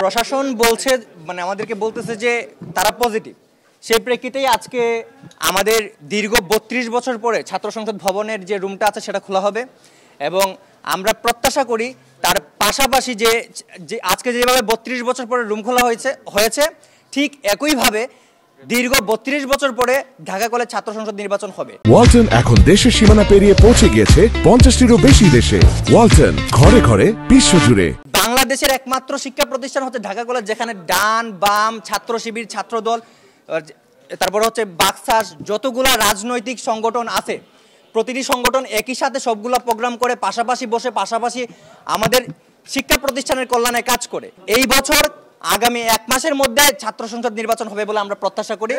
প্রশাসন বলছে মানে আমাদেরকে বলতেছে যে তারা পজিটিভ। সেই প্রেক্ষিতেই আজকে আমাদের দীর্ঘ ৩২ বছর পরে ছাত্র সংসদ ভবনের যে রুমটা আছে সেটা খোলা হবে এবং আমরা প্রত্যাশা করি তার পাশাপাশি যে আজকে যেভাবে ৩২ বছর পরে রুম খোলা হয়েছে ঠিক একইভাবে দীর্ঘ ৩২ বছর পরে ঢাকা কলেজ ছাত্র সংসদ নির্বাচন হবে। ওয়ালটন এখন দেশের সীমানা পেরিয়ে পৌঁছে গিয়েছে ৫০টিরও বেশি দেশে। ওয়ালটন, ঘরে ঘরে বিশ্বজুড়ে। বাংলাদেশের একমাত্র শিক্ষা প্রতিষ্ঠান হচ্ছে ঢাকা কলেজ, যেখানে ডান বাম ছাত্র শিবির, ছাত্রদল, তারপরে হচ্ছে বাকসাস, যতগুলা রাজনৈতিক সংগঠন আছে প্রতিটি সংগঠন একই সাথে সবগুলা প্রোগ্রাম করে পাশাপাশি বসে পাশাপাশি আমাদের শিক্ষা প্রতিষ্ঠানের কল্যাণে কাজ করে। এই বছর আগামী ১ মাসের মধ্যে ছাত্র সংসদ নির্বাচন হবে বলে আমরা প্রত্যাশা করি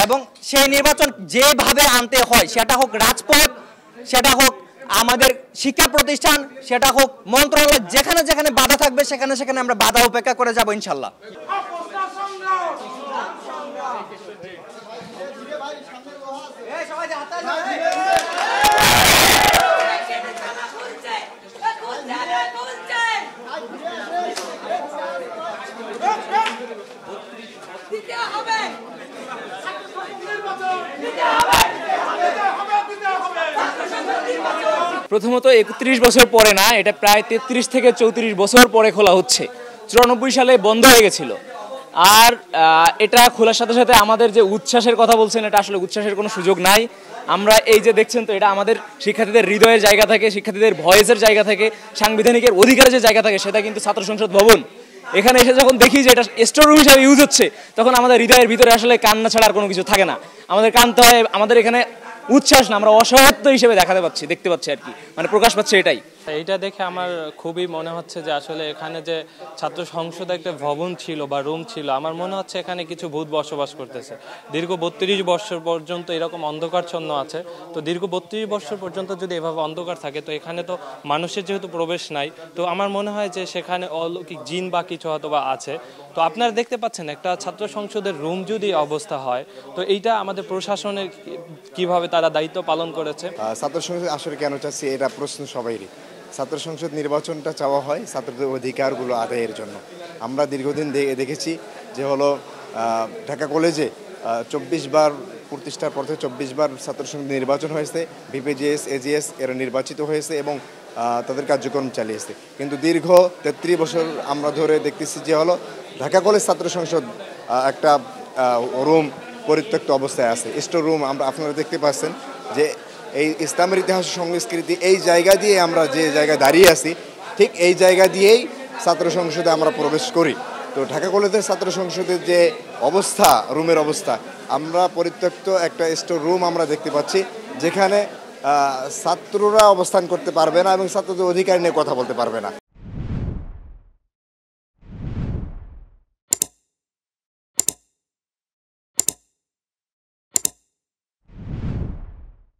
এবং সেই নির্বাচন যেভাবে আনতে হয়, সেটা হোক রাজপথ, সেটা হোক আমাদের শিক্ষা প্রতিষ্ঠান, সেটা হোক মন্ত্রণালয়, যেখানে যেখানে বাধা থাকবে সেখানে সেখানে আমরা বাধা উপেক্ষা করে যাব ইনশাল্লাহ। প্রথমত ৩১ বছর পরে না, এটা প্রায় ৩৩ থেকে ৩৪ বছর পরে খোলা হচ্ছে। ৯৪ সালে বন্ধ হয়ে গেছিল। আর এটা খোলার সাথে সাথে আমাদের যে উচ্ছ্বাসের কথা বলছেন, এটা আসলে উচ্ছ্বাসের কোনো সুযোগ নাই। আমরা এই যে দেখছেন, তো এটা আমাদের শিক্ষার্থীদের হৃদয়ের জায়গা থেকে, শিক্ষার্থীদের ভয়েসের জায়গা থেকে, সাংবিধানিকের অধিকারের যে জায়গা থাকে, সেটা কিন্তু ছাত্র সংসদ ভবন। এখানে এসে যখন দেখি যে এটা স্টোর রুম হিসাবে ইউজ হচ্ছে, তখন আমাদের হৃদয়ের ভিতরে আসলে কান্না ছাড়া আর কোনো কিছু থাকে না। আমাদের কানতে হয়, আমাদের এখানে উচ্ছ্বাস না, আমরা অসহায়ত্ব হিসেবে দেখতে পাচ্ছি আর কি, মানে প্রকাশ পাচ্ছে এটাই। এইটা দেখে আমার খুবই মনে হচ্ছে যে আসলে এখানে যে ছাত্র সংসদ একটা ভবন ছিল বা রুম ছিল, আমার মনে হচ্ছে এখানে কিছু ভূত বসবাস করতেছে। দীর্ঘ ৩২ বছর পর্যন্ত এরকম অন্ধকারচ্ছন্ন আছে। তো দীর্ঘ ৩২ বছর পর্যন্ত যদি এভাবে অন্ধকার থাকে, তো এখানে তো মানুষের যেহেতু প্রবেশ নাই, তো আমার মনে হয় যে সেখানে অলৌকিক জিন বা কিছু হয়তো বা আছে। তো আপনারা দেখতে পাচ্ছেন একটা ছাত্র সংসদের রুম যদি অবস্থা হয়, তো এইটা আমাদের প্রশাসনের কিভাবে তারা দায়িত্ব পালন করেছে। ছাত্র সংসদ আসলে কেন চাচ্ছি, এটা প্রশ্ন সবাইরই। ছাত্র সংসদ নির্বাচনটা চাওয়া হয় ছাত্রদের অধিকারগুলো আদায়ের জন্য। আমরা দীর্ঘদিন দেখেছি যে হলো ঢাকা কলেজে ২৪ বার প্রতিষ্ঠার পর থেকে ২৪ বার ছাত্র সংসদ নির্বাচন হয়েছে, বিপিজিএস, এজিএস এরা নির্বাচিত হয়েছে এবং তাদের কার্যক্রম চালিয়েছে। কিন্তু দীর্ঘ ৩৩ বছর আমরা ধরে দেখতেছি যে হলো ঢাকা কলেজ ছাত্র সংসদ একটা রুম পরিত্যক্ত অবস্থায় আছে, স্টোর রুম। আপনারা দেখতে পাচ্ছেন যে এই ইসলামের ইতিহাস সংস্কৃতি এই জায়গা দিয়ে আমরা যে জায়গায় দাঁড়িয়ে আছি, ঠিক এই জায়গা দিয়েই ছাত্র সংসদে আমরা প্রবেশ করি। তো ঢাকা কলেজের ছাত্র সংসদের যে অবস্থা, রুমের অবস্থা, আমরা পরিত্যক্ত একটা স্টোর রুম আমরা দেখতে পাচ্ছি, যেখানে ছাত্ররা অবস্থান করতে পারবে না এবং ছাত্রদের অধিকার নিয়ে কথা বলতে পারবে না।